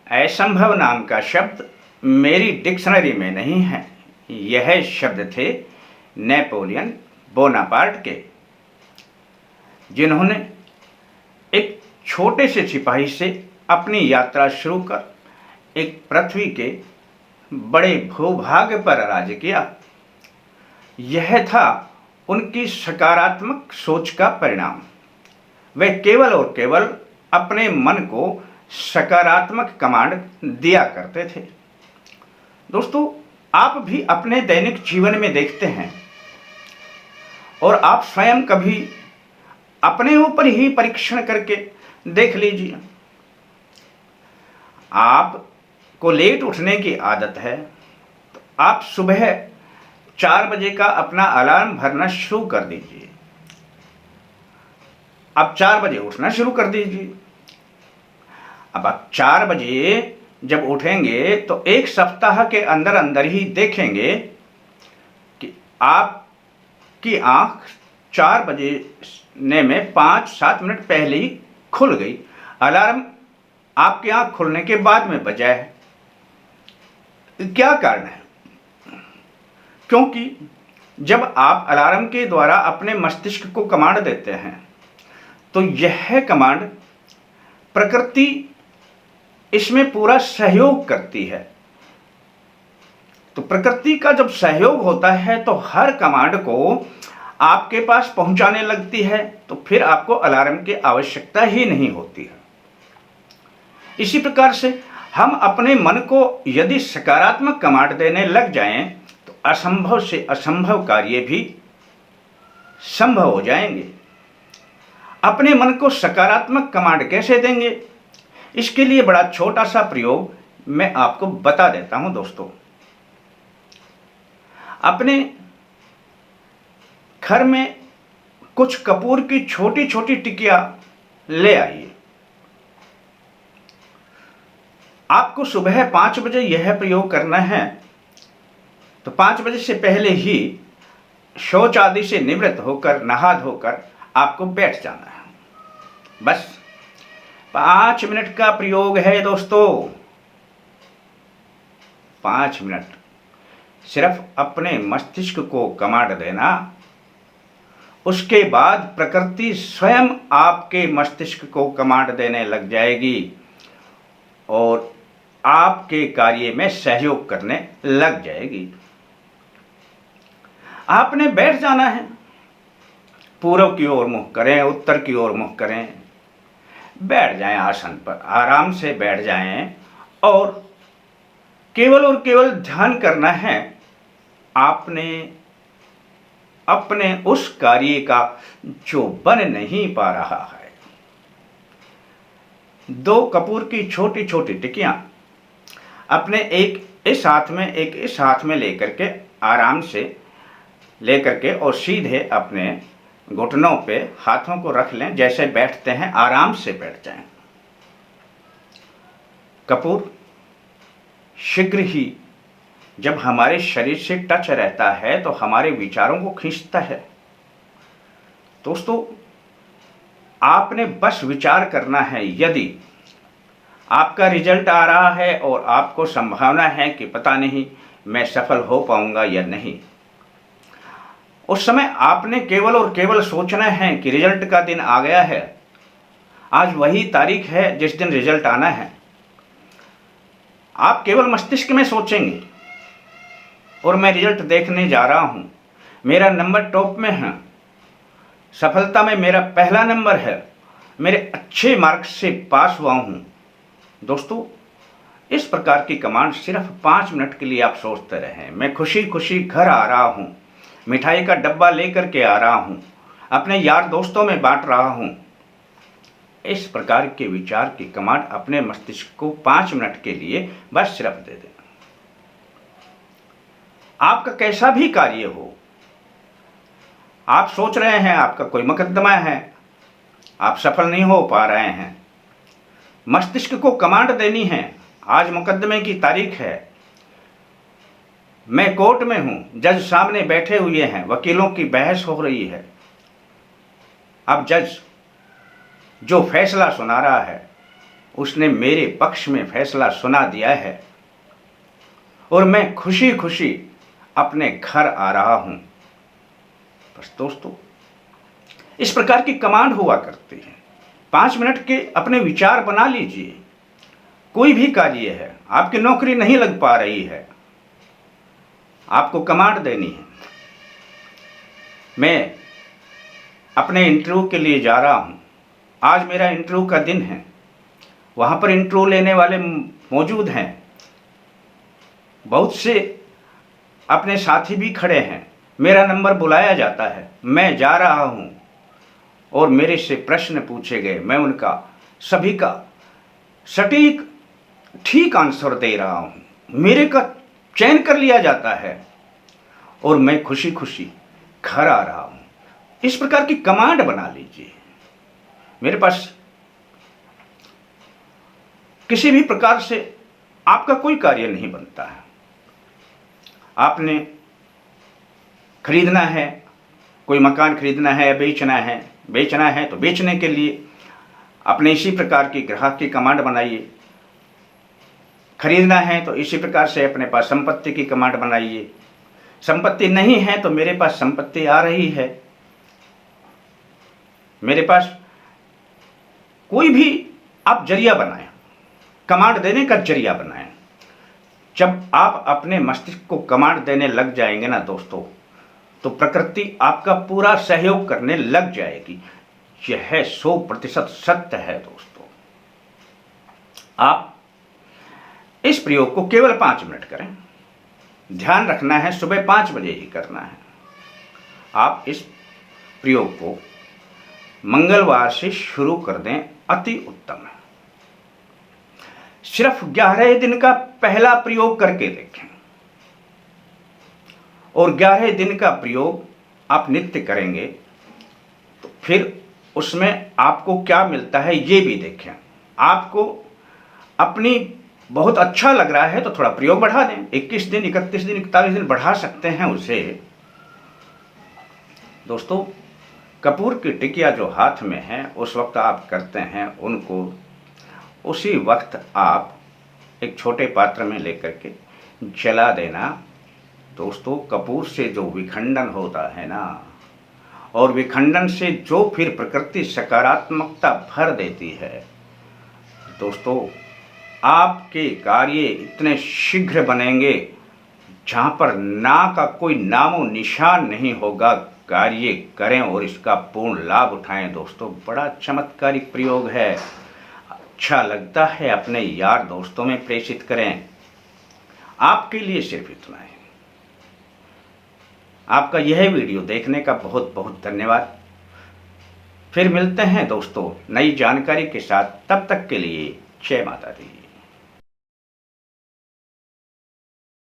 असंभव नाम का शब्द मेरी डिक्शनरी में नहीं है। यह शब्द थे नेपोलियन बोनापार्ट के, जिन्होंने एक छोटे से सिपाही से अपनी यात्रा शुरू कर एक पृथ्वी के बड़े भूभाग पर राज्य किया। यह था उनकी सकारात्मक सोच का परिणाम। वे केवल और केवल अपने मन को सकारात्मक कमांड दिया करते थे। दोस्तों, आप भी अपने दैनिक जीवन में देखते हैं और आप स्वयं कभी अपने ऊपर ही परीक्षण करके देख लीजिए। आपको लेट उठने की आदत है, तो आप सुबह 4 बजे का अपना अलार्म भरना शुरू कर दीजिए। आप 4 बजे उठना शुरू कर दीजिए। अब आप 4 बजे जब उठेंगे तो एक सप्ताह के अंदर अंदर ही देखेंगे कि आपकी आंख 4 बजे में 5-7 मिनट पहले ही खुल गई। अलार्म आपकी आंख खुलने के बाद में बजा है। क्या कारण है? क्योंकि जब आप अलार्म के द्वारा अपने मस्तिष्क को कमांड देते हैं तो यह कमांड प्रकृति इसमें पूरा सहयोग करती है। तो प्रकृति का जब सहयोग होता है तो हर कमांड को आपके पास पहुंचाने लगती है, तो फिर आपको अलार्म की आवश्यकता ही नहीं होती है। इसी प्रकार से हम अपने मन को यदि सकारात्मक कमांड देने लग जाएं तो असंभव से असंभव कार्य भी संभव हो जाएंगे। अपने मन को सकारात्मक कमांड कैसे देंगे, इसके लिए बड़ा छोटा सा प्रयोग मैं आपको बता देता हूं। दोस्तों, अपने घर में कुछ कपूर की छोटी छोटी टिकिया ले आइए। आपको सुबह 5 बजे यह प्रयोग करना है, तो 5 बजे से पहले ही शौच आदि से निवृत्त होकर नहा धोकर आपको बैठ जाना है। बस 5 मिनट का प्रयोग है दोस्तों। 5 मिनट सिर्फ अपने मस्तिष्क को कमांड देना। उसके बाद प्रकृति स्वयं आपके मस्तिष्क को कमांड देने लग जाएगी और आपके कार्य में सहयोग करने लग जाएगी। आपने बैठ जाना है। पूर्व की ओर मुख करें, उत्तर की ओर मुख करें, बैठ जाएं आसन पर, आराम से बैठ जाएं और केवल और केवल ध्यान करना है आपने अपने उस कार्य का जो बन नहीं पा रहा है। 2 कपूर की छोटी छोटी टिकियां अपने एक इस हाथ में एक इस हाथ में लेकर के आराम से लेकर के और सीधे अपने घुटनों पे हाथों को रख लें। जैसे बैठते हैं आराम से बैठ जाएं। कपूर शीघ्र ही जब हमारे शरीर से टच रहता है तो हमारे विचारों को खींचता है। दोस्तों, आपने बस विचार करना है। यदि आपका रिजल्ट आ रहा है और आपको संभावना है कि पता नहीं मैं सफल हो पाऊंगा या नहीं, उस समय आपने केवल और केवल सोचना है कि रिजल्ट का दिन आ गया है। आज वही तारीख है जिस दिन रिजल्ट आना है। आप केवल मस्तिष्क में सोचेंगे और मैं रिजल्ट देखने जा रहा हूं, मेरा नंबर टॉप में है, सफलता में मेरा पहला नंबर है, मेरे अच्छे मार्क्स से पास हुआ हूं। दोस्तों, इस प्रकार की कमांड सिर्फ 5 मिनट के लिए आप सोचते रहें। मैं खुशी खुशी घर आ रहा हूं, मिठाई का डब्बा लेकर के आ रहा हूं, अपने यार दोस्तों में बांट रहा हूं। इस प्रकार के विचार की कमांड अपने मस्तिष्क को 5 मिनट के लिए बस सिर्फ दे दें। आपका कैसा भी कार्य हो, आप सोच रहे हैं आपका कोई मुकदमा है, आप सफल नहीं हो पा रहे हैं, मस्तिष्क को कमांड देनी है। आज मुकदमे की तारीख है, मैं कोर्ट में हूं, जज सामने बैठे हुए हैं, वकीलों की बहस हो रही है। अब जज जो फैसला सुना रहा है उसने मेरे पक्ष में फैसला सुना दिया है और मैं खुशी खुशी अपने घर आ रहा हूं। बस दोस्तों, इस प्रकार की कमांड हुआ करती है। 5 मिनट के अपने विचार बना लीजिए। कोई भी कार्य है, आपकी नौकरी नहीं लग पा रही है, आपको कमांड देनी है। मैं अपने इंटरव्यू के लिए जा रहा हूं, आज मेरा इंटरव्यू का दिन है, वहां पर इंटरव्यू लेने वाले मौजूद हैं, बहुत से अपने साथी भी खड़े हैं, मेरा नंबर बुलाया जाता है, मैं जा रहा हूं और मेरे से प्रश्न पूछे गए, मैं उनका सभी का सटीक ठीक आंसर दे रहा हूं, मेरे का चयन कर लिया जाता है और मैं खुशी खुशी घर आ रहा हूं। इस प्रकार की कमांड बना लीजिए। मेरे पास किसी भी प्रकार से आपका कोई कार्य नहीं बनता है। आपने खरीदना है, कोई मकान खरीदना है, बेचना है तो बेचने के लिए अपने इसी प्रकार की ग्राहक की कमांड बनाइए। खरीदना है तो इसी प्रकार से अपने पास संपत्ति की कमांड बनाइए। संपत्ति नहीं है तो मेरे पास संपत्ति आ रही है। मेरे पास कोई भी आप जरिया बनाएं, कमांड देने का जरिया बनाएं। जब आप अपने मस्तिष्क को कमांड देने लग जाएंगे ना दोस्तों, तो प्रकृति आपका पूरा सहयोग करने लग जाएगी। यह 100% सत्य है दोस्तों। आप इस प्रयोग को केवल 5 मिनट करें। ध्यान रखना है, सुबह 5 बजे ही करना है। आप इस प्रयोग को मंगलवार से शुरू कर दें, अति उत्तम है। सिर्फ 11 दिन का पहला प्रयोग करके देखें और 11 दिन का प्रयोग आप नित्य करेंगे तो फिर उसमें आपको क्या मिलता है ये भी देखें। आपको अपनी बहुत अच्छा लग रहा है तो थोड़ा प्रयोग बढ़ा दें। 21 दिन, 31 दिन, 41 दिन बढ़ा सकते हैं उसे। दोस्तों, कपूर की टिकिया जो हाथ में है उस वक्त आप करते हैं उनको, उसी वक्त आप एक छोटे पात्र में लेकर के जला देना। दोस्तों, कपूर से जो विखंडन होता है ना, और विखंडन से जो फिर प्रकृति सकारात्मकता भर देती है दोस्तों, आपके कार्य इतने शीघ्र बनेंगे जहाँ पर ना का कोई नामो निशान नहीं होगा। कार्य करें और इसका पूर्ण लाभ उठाएं दोस्तों। बड़ा चमत्कारिक प्रयोग है, अच्छा लगता है, अपने यार दोस्तों में प्रेषित करें। आपके लिए सिर्फ इतना है। आपका यह वीडियो देखने का बहुत बहुत धन्यवाद। फिर मिलते हैं दोस्तों नई जानकारी के साथ, तब तक के लिए जय माता दी।